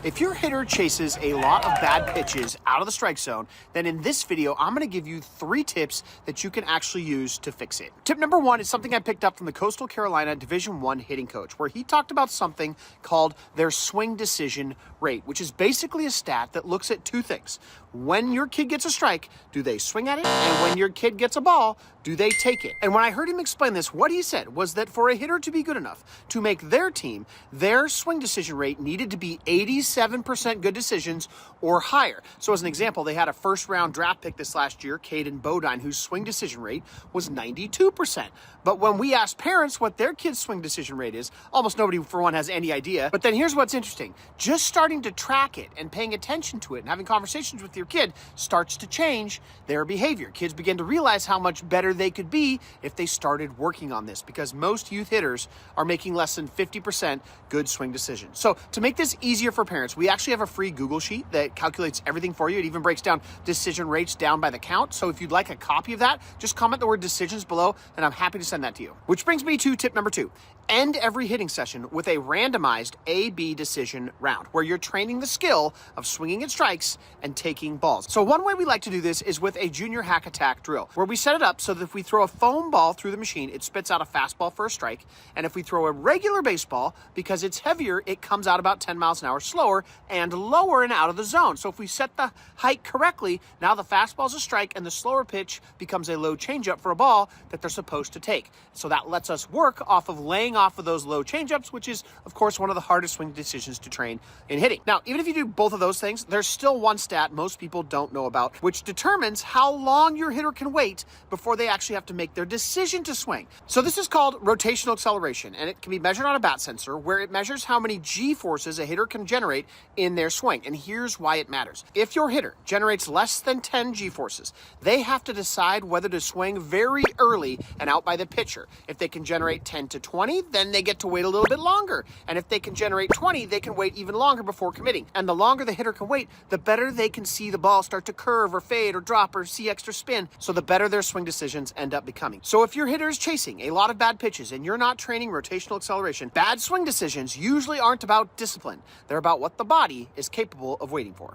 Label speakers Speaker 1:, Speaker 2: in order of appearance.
Speaker 1: If your hitter chases a lot of bad pitches out of the strike zone, then in this video, I'm going to give you 3 tips that you can actually use to fix it. Tip number 1 is something I picked up from the Coastal Carolina Division I hitting coach, where he talked about something called their swing decision rate, which is basically a stat that looks at 2 things. When your kid gets a strike, do they swing at it? And when your kid gets a ball, do they take it? And when I heard him explain this, what he said was that for a hitter to be good enough to make their team, their swing decision rate needed to be 87% good decisions or higher. So as an example, they had a first-round draft pick this last year, Caden Bodine, whose swing decision rate was 92%. But when we asked parents what their kid's swing decision rate is, almost nobody, for one, has any idea. But then here's what's interesting. Just starting to track it and paying attention to it and having conversations with your kid starts to change their behavior. Kids begin to realize how much better they could be if they started working on this, because most youth hitters are making less than 50% good swing decisions. So to make this easier for parents, we actually have a free Google sheet that calculates everything for you. It even breaks down decision rates down by the count. So if you'd like a copy of that, just comment the word decisions below and I'm happy to send that to you. Which brings me to tip number 2. End every hitting session with a randomized A-B decision round, where you're training the skill of swinging at strikes and taking balls. So one way we like to do this is with a junior hack attack drill, where we set it up so that if we throw a foam ball through the machine, it spits out a fastball for a strike. And if we throw a regular baseball, because it's heavier, it comes out about 10 miles an hour slower and lower and out of the zone. So if we set the height correctly, now the fastball's a strike and the slower pitch becomes a low changeup for a ball that they're supposed to take. So that lets us work off of laying off of those low changeups, which is, of course, one of the hardest swing decisions to train in hitting. Now, even if you do both of those things, there's still one stat most people don't know about, which determines how long your hitter can wait before they actually have to make their decision to swing. So this is called rotational acceleration, and it can be measured on a bat sensor, where it measures how many G-forces a hitter can generate in their swing. And here's why it matters. If your hitter generates less than 10 G-forces, they have to decide whether to swing very early and out by the pitcher. If they can generate 10 to 20, then they get to wait a little bit longer. And if they can generate 20, they can wait even longer before committing. And the longer the hitter can wait, the better they can see the ball start to curve or fade or drop or see extra spin. So the better their swing decisions end up becoming. So if your hitter is chasing a lot of bad pitches and you're not training rotational acceleration, bad swing decisions usually aren't about discipline. They're about what the body is capable of waiting for.